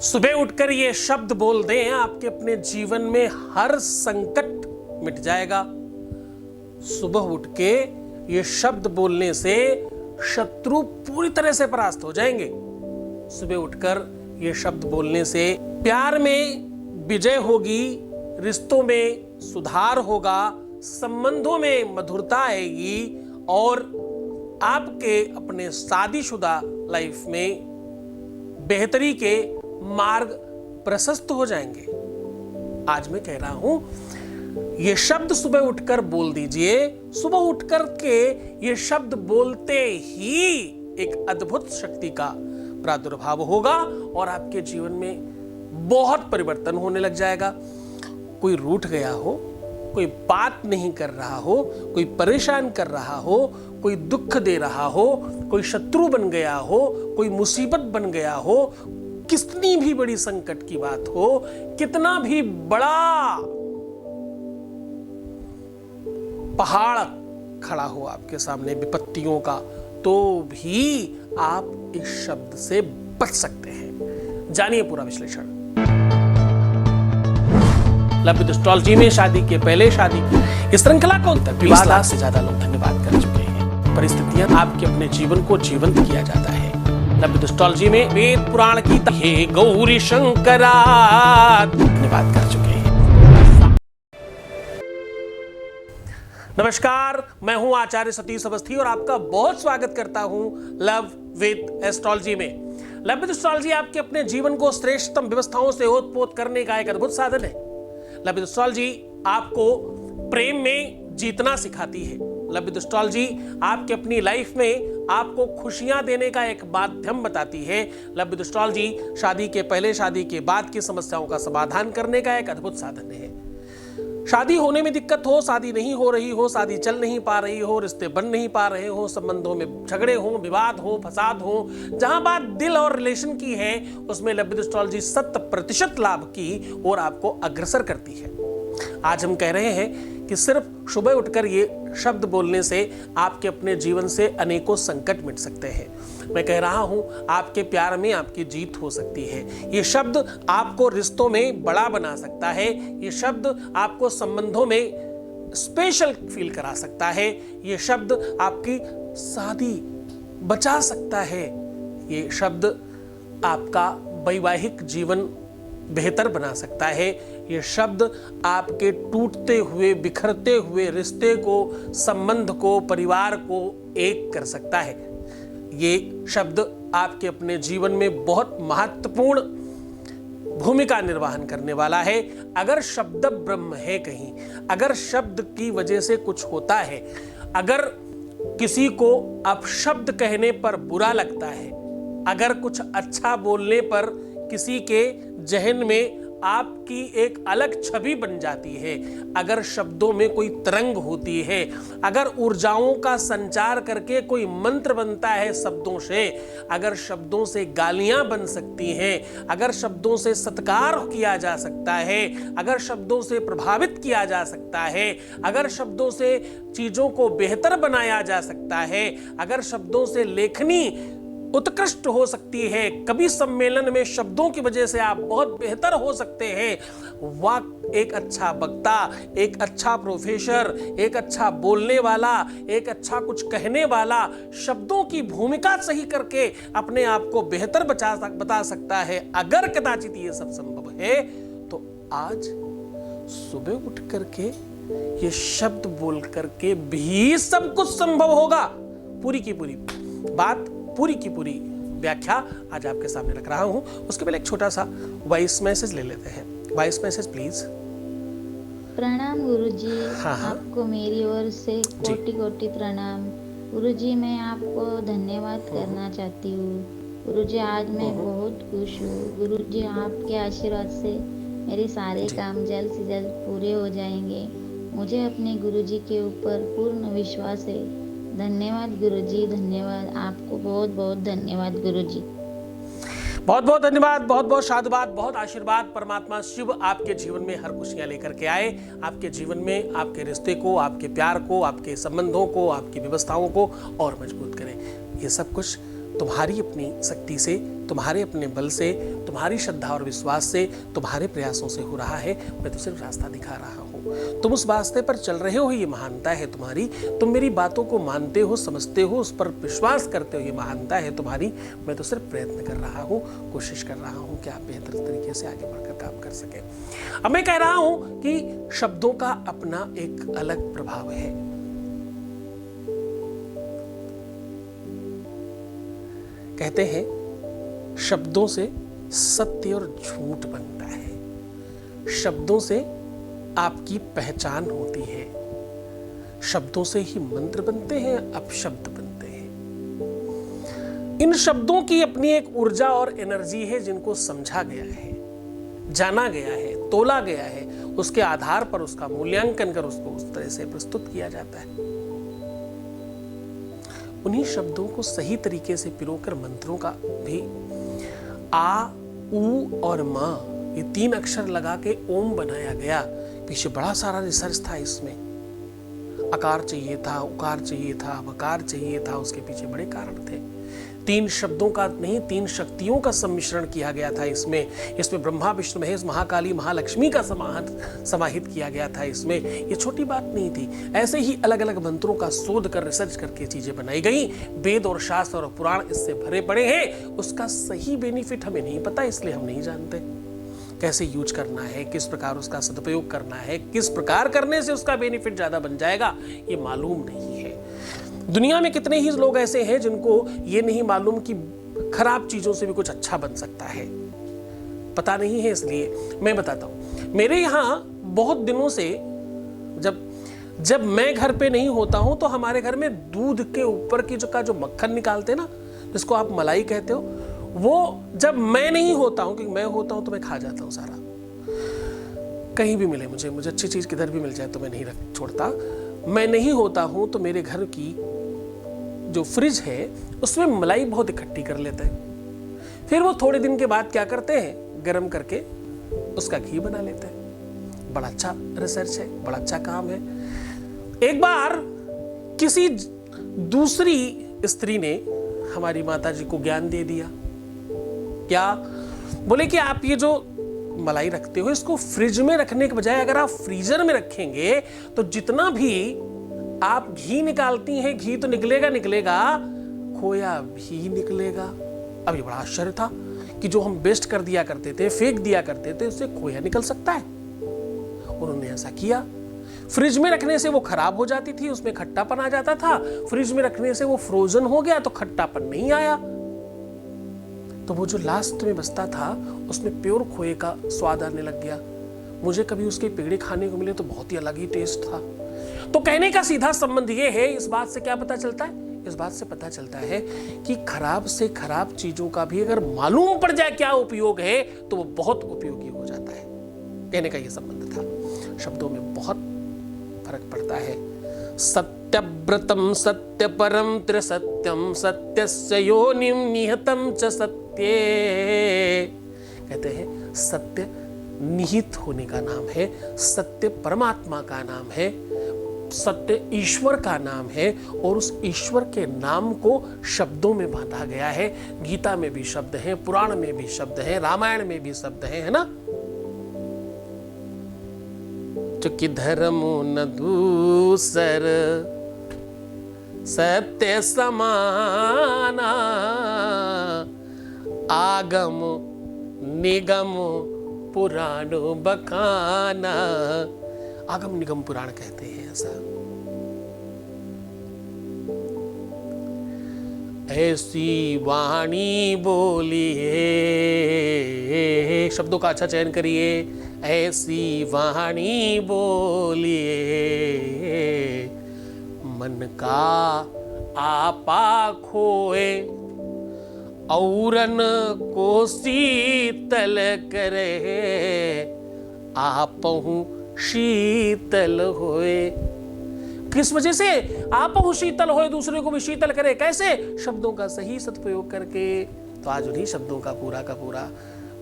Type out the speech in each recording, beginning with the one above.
सुबह उठकर ये शब्द बोल दें, आपके अपने जीवन में हर संकट मिट जाएगा। सुबह उठ के ये शब्द बोलने से शत्रु पूरी तरह से परास्त हो जाएंगे। सुबह उठकर ये शब्द बोलने से प्यार में विजय होगी, रिश्तों में सुधार होगा, संबंधों में मधुरता आएगी और आपके अपने शादीशुदा लाइफ में बेहतरी के मार्ग प्रशस्त हो जाएंगे। आज मैं कह रहा हूं, ये शब्द सुबह उठकर बोल दीजिए। सुबह उठकर के ये शब्द बोलते ही एक अद्भुत शक्ति का प्रादुर्भाव होगा और आपके जीवन में बहुत परिवर्तन होने लग जाएगा। कोई रूठ गया हो, कोई बात नहीं कर रहा हो, कोई परेशान कर रहा हो, कोई दुख दे रहा हो, कोई शत्रु बन गया हो, कोई मुसीबत बन गया हो, कितनी भी बड़ी संकट की बात हो, कितना भी बड़ा पहाड़ खड़ा हो आपके सामने विपत्तियों का, तो भी आप इस शब्द से बच सकते हैं। जानिए पूरा विश्लेषण। लव विद एस्ट्रोलॉजी में शादी के पहले शादी की इस श्रृंखला को 20 लाख से ज्यादा लोग धन्यवाद कर चुके हैं। परिस्थितियां आपके अपने जीवन को जीवंत किया जाता है। लव विद एस्ट्रोलॉजी में वेद पुराण की हे गौरी शंकरा धन्यवाद कर चुके हैं। नमस्कार, मैं हूं आचार्य सतीश अवस्थी और आपका बहुत स्वागत करता हूं लव विद एस्ट्रोलॉजी में। लव विद एस्ट्रोलॉजी आपके अपने जीवन को श्रेष्ठतम व्यवस्थाओं से ओतप्रोत करने का एक अद्भुत साधन है। लव विद एस्ट्रोलॉजी आपको प्रेम में जीतना सिखाती है। लव विद एस्ट्रोलॉजी आपके अपनी लाइफ में आपको खुशियां देने का एक माध्यम बताती है। लव विद एस्ट्रोलॉजी शादी के पहले, शादी के बाद की समस्याओं का समाधान करने का एक अद्भुत साधन है। शादी होने में दिक्कत हो, शादी नहीं हो रही हो, शादी चल नहीं पा रही हो, रिश्ते बन नहीं पा रहे हो, संबंधों में झगड़े हो, विवाद हो, फसाद हो, जहां बात दिल और रिलेशन की है उसमें लव विद एस्ट्रोलॉजी 100% लाभ की ओर आपको अग्रसर करती है। आज हम कह रहे हैं कि सिर्फ सुबह उठकर ये शब्द बोलने से आपके अपने जीवन से अनेकों संकट मिट सकते हैं। मैं कह रहा हूं, आपके प्यार में आपकी जीत हो सकती है। ये शब्द आपको रिश्तों में बड़ा बना सकता है। ये शब्द आपको संबंधों में स्पेशल फील करा सकता है। ये शब्द आपकी शादी बचा सकता है। ये शब्द आपका वैवाहिक जीवन बेहतर बना सकता है। ये शब्द आपके टूटते हुए, बिखरते हुए रिश्ते को, संबंध को, परिवार को एक कर सकता है। ये शब्द आपके अपने जीवन में बहुत महत्वपूर्ण भूमिका निर्वहन करने वाला है। अगर शब्द ब्रह्म है कहीं, अगर शब्द की वजह से कुछ होता है, अगर किसी को अपशब्द कहने पर बुरा लगता है, अगर कुछ अच्छा बोलने पर किसी के जहन में आपकी एक अलग छवि बन जाती है, अगर शब्दों में कोई तरंग होती है, अगर ऊर्जाओं का संचार करके कोई मंत्र बनता है शब्दों से, अगर शब्दों से गालियां बन सकती हैं, अगर शब्दों से सत्कार किया जा सकता है, अगर शब्दों से प्रभावित किया जा सकता है, अगर शब्दों से चीजों को बेहतर बनाया जा सकता है, अगर शब्दों से लेखनी उत्कृष्ट हो सकती है, कवि सम्मेलन में शब्दों की वजह से आप बहुत बेहतर हो सकते हैं। वाक एक अच्छा वक्ता, एक अच्छा प्रोफेसर, एक अच्छा बोलने वाला, एक अच्छा कुछ कहने वाला, शब्दों की भूमिका सही करके अपने आप को बेहतर बता सकता है। अगर कदाचित ये सब संभव है तो आज सुबह उठ करके ये शब्द बोल करके भी सब कुछ संभव होगा। पूरी की पूरी बात, पूरी की पूरी व्याख्या आज आपके सामने रख रहा हूं। उसके पहले एक छोटा सा वॉइस मैसेज ले लेते हैं। Voice message please. प्रणाम गुरुजी। हाँ। आपको मेरी ओर से कोटि कोटि प्रणाम। गुरुजी, मैं आपको धन्यवाद करना चाहती हूँ। गुरुजी, आज मैं बहुत खुश हूँ। गुरुजी, आपके आशीर्वाद से मेरे सारे काम जल्द से जल्द पूरे हो जाएंगे। मुझे अपने गुरुजी के ऊपर पूर्ण विश्वास है। धन्यवाद गुरुजी, धन्यवाद। आपको बहुत बहुत धन्यवाद गुरुजी। बहुत बहुत धन्यवाद, बहुत बहुत साधुवाद, बहुत आशीर्वाद। परमात्मा शिव आपके जीवन में हर खुशियां लेकर के आए। आपके जीवन में आपके रिश्ते को, आपके प्यार को, आपके संबंधों को, आपकी व्यवस्थाओं को और मजबूत करें। ये सब कुछ तुम्हारी अपनी शक्ति से, तुम्हारे अपने बल से, तुम्हारी श्रद्धा और विश्वास से, तुम्हारे प्रयासों से हो रहा है। मैं तो सिर्फ रास्ता दिखा रहा हूँ, तुम उस रास्ते पर चल रहे हो, ये महानता है तुम्हारी। तुम मेरी बातों को मानते हो, समझते हो, उस पर विश्वास करते हो, ये महानता है तुम्हारी। मैं तो सिर्फ प्रयत्न कर रहा हूँ, कोशिश कर रहा हूँ कि आप बेहतर तरीके से आगे बढ़कर काम कर सकें। अब मैं कह रहा हूँ कि शब्दों का अपना एक अलग प्रभाव है। कहते हैं शब्दों से सत्य और झूठ बनता है, शब्दों से आपकी पहचान होती है, शब्दों से ही मंत्र बनते हैं, अपशब्द बनते हैं। इन शब्दों की अपनी एक ऊर्जा और एनर्जी है जिनको समझा गया है, जाना गया है, तोला गया है, उसके आधार पर उसका मूल्यांकन कर उसको उस तरह से प्रस्तुत किया जाता है। उन्हीं शब्दों को सही तरीके से पिरोकर मंत्रों का भी आ, ऊ और मा, ये 3 अक्षर लगा के ओम बनाया गया। पीछे बड़ा सारा रिसर्च था इसमें। अकार चाहिए था, उकार चाहिए था, मकार चाहिए था, उसके पीछे बड़े कारण थे। 3 शब्दों का नहीं, 3 शक्तियों का सम्मिश्रण किया गया था इसमें ब्रह्मा, विष्णु, महेश, महाकाली, महालक्ष्मी का समाहित किया गया था इसमें। ये छोटी बात नहीं थी। ऐसे ही अलग अलग मंत्रों का शोध कर, रिसर्च करके चीजें बनाई गई। वेद और शास्त्र और पुराण इससे भरे पड़े हैं। उसका सही बेनिफिट हमें नहीं पता, इसलिए हम नहीं जानते कैसे यूज करना है, किस प्रकार उसका सदुपयोग करना है, किस प्रकार करने से उसका बेनिफिट ज्यादा बन जाएगा, ये मालूम नहीं है। दुनिया में कितने ही लोग ऐसे हैं जिनको ये नहीं मालूम कि खराब चीजों से भी कुछ अच्छा बन सकता है, पता नहीं है। इसलिए मैं बताता हूं, मेरे यहां बहुत दिनों से जब मैं घर पे नहीं होता हूं तो हमारे घर में दूध के ऊपर की जो मक्खन निकालते हैं ना, जिसको आप मलाई कहते हो, वो जब मैं नहीं होता हूं, क्योंकि मैं होता हूं तो मैं खा जाता हूं सारा। कहीं भी मिले मुझे अच्छी चीज किधर भी मिल जाए तो मैं नहीं छोड़ता। मैं नहीं होता हूं तो मेरे घर की जो फ्रिज है उसमें मलाई बहुत इकट्ठी कर लेते हैं। फिर वो थोड़े दिन के बाद क्या करते हैं, गर्म करके उसका घी बना लेते हैं। बड़ा अच्छा रिसर्च है, बड़ा अच्छा काम है। एक बार किसी दूसरी स्त्री ने हमारी माता जी को ज्ञान दे दिया। क्या बोले कि आप ये जो मलाई रखते हो इसको फ्रिज में रखने के बजाय अगर आप फ्रीजर में रखेंगे तो जितना भी आप घी निकालती हैं, घी तो निकलेगा, खोया भी निकलेगा। अब ये बड़ा आश्चर्य था कि जो हम वेस्ट कर दिया करते थे, फेंक दिया करते थे, उससे खोया निकल सकता है। उन्होंने ऐसा किया। फ्रिज में रखने से वो खराब हो जाती थी, उसमें खट्टापन आ जाता था। फ्रिज में रखने से वो फ्रोजन हो गया तो खट्टापन नहीं आया। तो वो जो लास्ट में बचता था उसमें प्योर खोए का स्वाद आने लग गया। मुझे कभी उसके पेड़े खाने को मिले तो बहुत ही अलग ही टेस्ट था। तो कहने का सीधा संबंध ये है, इस बात से क्या पता चलता है? इस बात से पता चलता है कि खराब से खराब चीजों का भी अगर मालूम पड़ जाए क्या उपयोग है तो वो बहुत उपयोगी हो जाता है। कहने का ये संबंध था। शब्दों में बहुत फर्क पड़ता है। सत्यव्रतम सत्य परम त्रिसत्यम सत्यस्य योनिम निहतम च सत्ये। कहते हैं सत्य निहित होने का नाम है, सत्य परमात्मा का नाम है, सत्य ईश्वर का नाम है और उस ईश्वर के नाम को शब्दों में बांधा गया है। गीता में भी शब्द हैं, पुराण में भी शब्द हैं, रामायण में भी शब्द हैं, है ना। चूंकि धर्म न दूसर सत्य समाना, आगम निगम पुराण बखाना। आगम निगम पुराण कहते हैं ऐसा। ऐसी वाणी बोलिए, शब्दों का अच्छा चयन करिए। ऐसी वाणी बोलिए, मन का आपा खोए, औरन को शीतल करे, आपहु शीतल होए। किस वजह से? आपहु शीतल होए, दूसरे को भी शीतल करे। कैसे? शब्दों का सही सदुपयोग करके। तो आज उन्हीं शब्दों का पूरा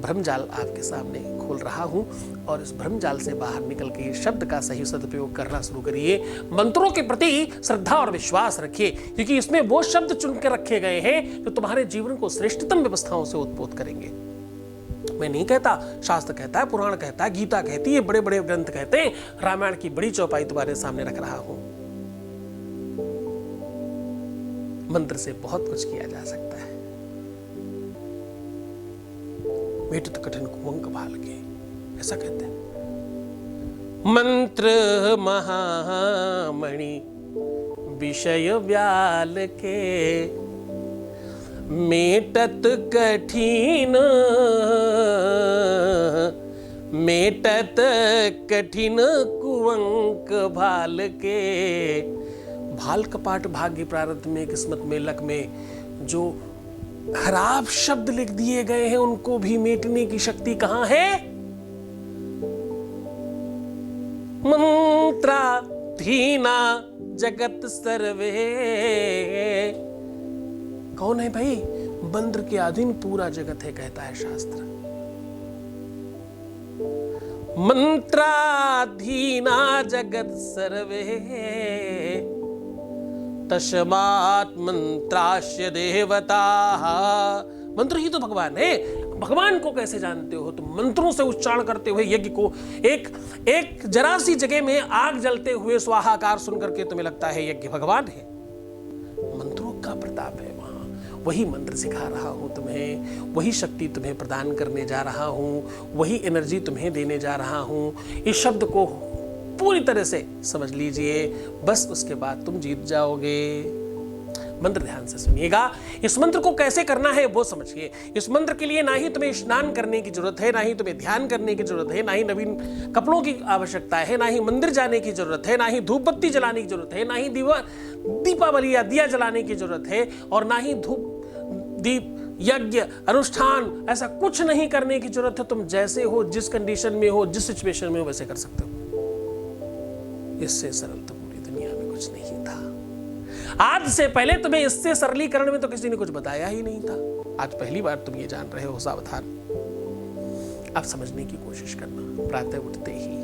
भ्रमजाल आपके सामने खोल रहा हूं और इस भ्रमजाल से बाहर निकल के शब्द का सही सदुपयोग करना शुरू करिए। मंत्रों के प्रति श्रद्धा और विश्वास रखिए, क्योंकि इसमें वो शब्द चुन के रखे गए हैं जो तुम्हारे जीवन को श्रेष्ठतम व्यवस्थाओं से उत्पोत करेंगे। मैं नहीं कहता, शास्त्र कहता है, पुराण कहता है, गीता कहती है, बड़े बड़े ग्रंथ कहते हैं, रामायण की बड़ी चौपाई तुम्हारे सामने रख रहा हूं। मंत्र से बहुत कुछ किया जा सकता है। मेट कठिन कुंक भाल के, ऐसा कहते हैं। मंत्र महामणि विषय व्याल के, मेटत कठिन कुंक भाल के। भाल कपाट भाग्य प्रारब्ध में, किस्मत में, लक में जो खराब शब्द लिख दिए गए हैं उनको भी मेटने की शक्ति कहां है? मंत्राधीना जगत सर्वे। कौन है भाई? मंत्र के अधीन पूरा जगत है, कहता है शास्त्र। मंत्राधीना जगत सर्वे, तस्मात् मंत्रास्य देवता। मंत्र ही तो भगवान है। भगवान को कैसे जानते हो? तुम मंत्रों से उच्चारण करते हुए यज्ञ को, एक जरा सी जगह में आग जलते हुए स्वाहाकार सुन करके तुम्हें लगता है यज्ञ भगवान है। मंत्रों का प्रताप है वहां। वही मंत्र सिखा रहा हूं तुम्हें, वही शक्ति तुम्हें प्रदान करने जा रहा हूं, वही एनर्जी तुम्हें देने जा रहा हूं। इस शब्द को पूरी तरह से समझ लीजिए, बस उसके बाद तुम जीत जाओगे। मंत्र ध्यान से सुनिएगा। इस मंत्र को कैसे करना है वो समझिए। इस मंत्र के लिए ना ही तुम्हें स्नान करने की जरूरत है, ना ही तुम्हें ध्यान करने की जरूरत है, ना ही नवीन कपड़ों की आवश्यकता है, ना ही मंदिर जाने की जरूरत है, ना ही धूप बत्ती जलाने की जरूरत है, ना ही दीपावली या दिया जलाने की जरूरत है, और ना ही धूप दीप यज्ञ अनुष्ठान ऐसा कुछ नहीं करने की जरूरत है। तुम जैसे हो, जिस कंडीशन में हो, जिस सिचुएशन में हो, वैसे कर सकते हो। इससे सरल तो पूरी दुनिया में कुछ नहीं था। आज से पहले तुम्हें इससे सरलीकरण में तो किसी ने कुछ बताया ही नहीं था। आज पहली बार तुम ये जान रहे हो। सावधान, अब समझने की कोशिश करना। प्रातः उठते ही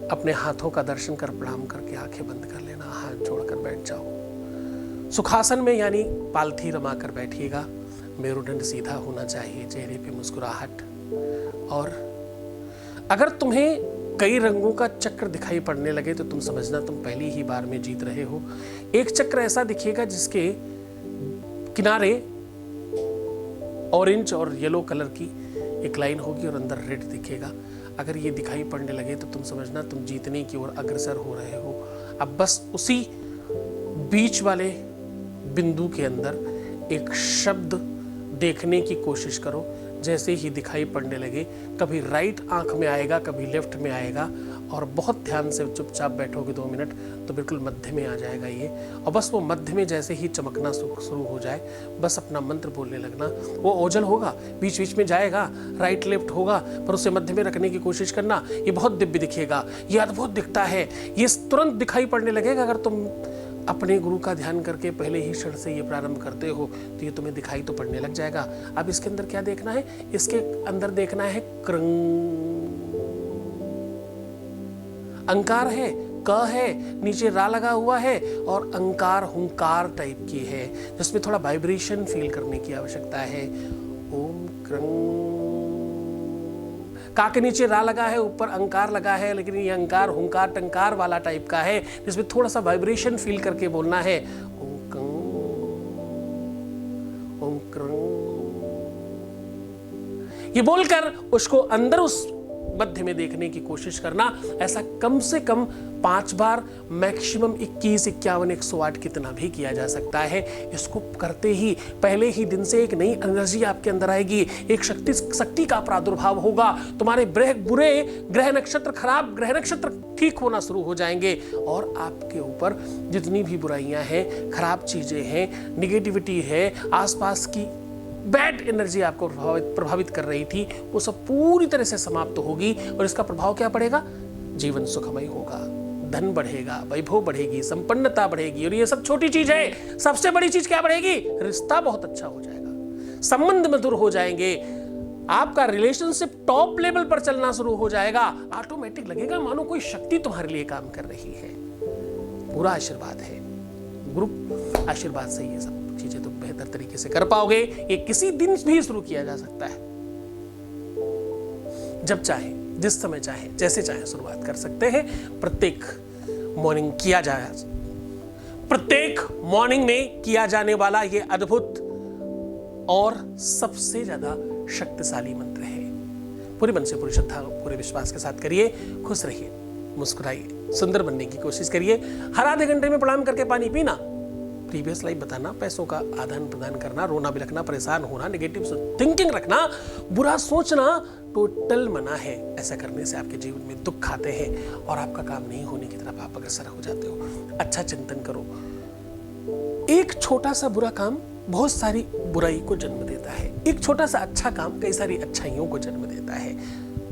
अपने हाथों का दर्शन कर प्रणाम करके आंखें बंद कर लेना, हाथ जोड़कर बैठ जाओ। सुखासन में यानी पालथी रमाकर बैठिएगा। मेरुदंड सीधा होना चाहिए, चेहरे पे मुस्कुराहट। और अगर तुम्हें कई रंगों का चक्र दिखाई पड़ने लगे तो तुम समझना तुम पहली ही बार में जीत रहे हो। एक चक्र ऐसा दिखेगा जिसके किनारे ऑरेंज और येलो कलर की एक लाइन होगी और अंदर रेड दिखेगा। अगर ये दिखाई पड़ने लगे तो तुम समझना तुम जीतने की ओर अग्रसर हो रहे हो। अब बस उसी बीच वाले बिंदु के अंदर एक शब्द देखने की कोशिश करो। जैसे ही दिखाई पड़ने लगे, कभी राइट आंख में आएगा, कभी लेफ्ट में आएगा, और बहुत ध्यान से चुपचाप बैठोगे 2 मिनट तो बिल्कुल मध्य में आ जाएगा ये। और बस वो मध्य में जैसे ही चमकना शुरू हो जाए, बस अपना मंत्र बोलने लगना। वो ओझल होगा, बीच बीच में जाएगा, राइट लेफ्ट होगा, पर उसे मध्य में रखने की कोशिश करना। ये बहुत दिव्य दिखेगा, ये अद्भुत दिखता है, ये तुरंत दिखाई पड़ने लगेगा। अगर तुम अपने गुरु का ध्यान करके पहले ही क्षण से ये प्रारंभ करते हो तो ये तुम्हें दिखाई तो पड़ने लग जाएगा। अब इसके अंदर क्या देखना है? इसके अंदर देखना है क्रंग। अंकार है, क है, नीचे रा लगा हुआ है, और अंकार हुंकार टाइप की है जिसमें थोड़ा वाइब्रेशन फील करने की आवश्यकता है। ओम क्रंग। का के नीचे रा लगा है, ऊपर अंकार लगा है, लेकिन ये अंकार हुंकार टंकार वाला टाइप का है जिसमें थोड़ा सा वाइब्रेशन फील करके बोलना है। ओम क्रंग। ये बोलकर उसको अंदर उस मध्य में देखने की कोशिश करना। ऐसा कम से कम 5 बार, मैक्सिमम 21, 51, 108 कितना भी किया जा सकता है। इसको करते ही पहले ही दिन से एक नई एनर्जी आपके अंदर आएगी, एक शक्ति का प्रादुर्भाव होगा। तुम्हारे बुरे ग्रह नक्षत्र, खराब ग्रह नक्षत्र ठीक होना शुरू हो जाएंगे, और आपके ऊपर जितनी भी बुराइयां हैं, खराब चीजें हैं, निगेटिविटी है, आसपास की बैड एनर्जी आपको प्रभावित कर रही थी, वो सब पूरी तरह से समाप्त होगी। और इसका प्रभाव क्या पड़ेगा? जीवन सुखमय होगा, धन बढ़ेगा, वैभव बढ़ेगी, संपन्नता बढ़ेगी। और ये सब छोटी चीज है, सबसे बड़ी चीज क्या बढ़ेगी? रिश्ता बहुत अच्छा हो जाएगा, संबंध मधुर हो जाएंगे, आपका रिलेशनशिप टॉप लेवल पर चलना शुरू हो जाएगा। ऑटोमेटिक लगेगा मानो कोई शक्ति तुम्हारे लिए काम कर रही है। पूरा आशीर्वाद है, गुरु आशीर्वाद से ये सब चीजें तुम बेहतर तरीके से कर पाओगे। ये किसी दिन भी शुरू किया जा सकता है, जब चाहे, जिस समय चाहे, जैसे चाहे शुरुआत कर सकते हैं। प्रत्येक मॉर्निंग में किया जाने वाला ये अद्भुत और सबसे ज्यादा शक्तिशाली मंत्र है। पूरे मन से, पूरी श्रद्धा, पूरे विश्वास के साथ करिए। खुश रहिए, मुस्कुराइए, सुंदर बनने की कोशिश करिए। हर आधे घंटे में प्रणाम करके पानी पीना, प्रीवियस लाइफ बताना, पैसों का आदान प्रदान करना, रोना बिलखना, परेशान होना, नेगेटिव थिंकिंग रखना, बुरा सोचना टोटल मना है। ऐसा करने से आपके जीवन में दुख आते हैं और आपका काम नहीं होने की तरफ आप अग्रसर हो जाते हो। अच्छा चिंतन करो। एक छोटा सा बुरा काम बहुत सारी बुराई को जन्म देता है, एक छोटा सा अच्छा काम कई सारी अच्छाइयों को जन्म देता है।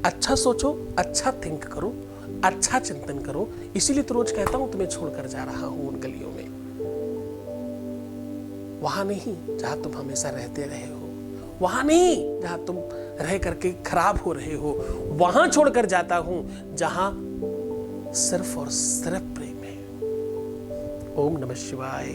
अच्छा सोचो, अच्छा थिंक करो, अच्छा चिंतन करो। इसीलिए तो रोज कहता हूं तुम्हें छोड़कर जा रहा हूं उन गलियों में, वहां नहीं जहां तुम हमेशा रहते रहे हो, वहां नहीं जहां तुम रह करके खराब हो रहे हो, वहां छोड़कर जाता हूं जहां सिर्फ और सिर्फ प्रेम है। ओम नमः शिवाय।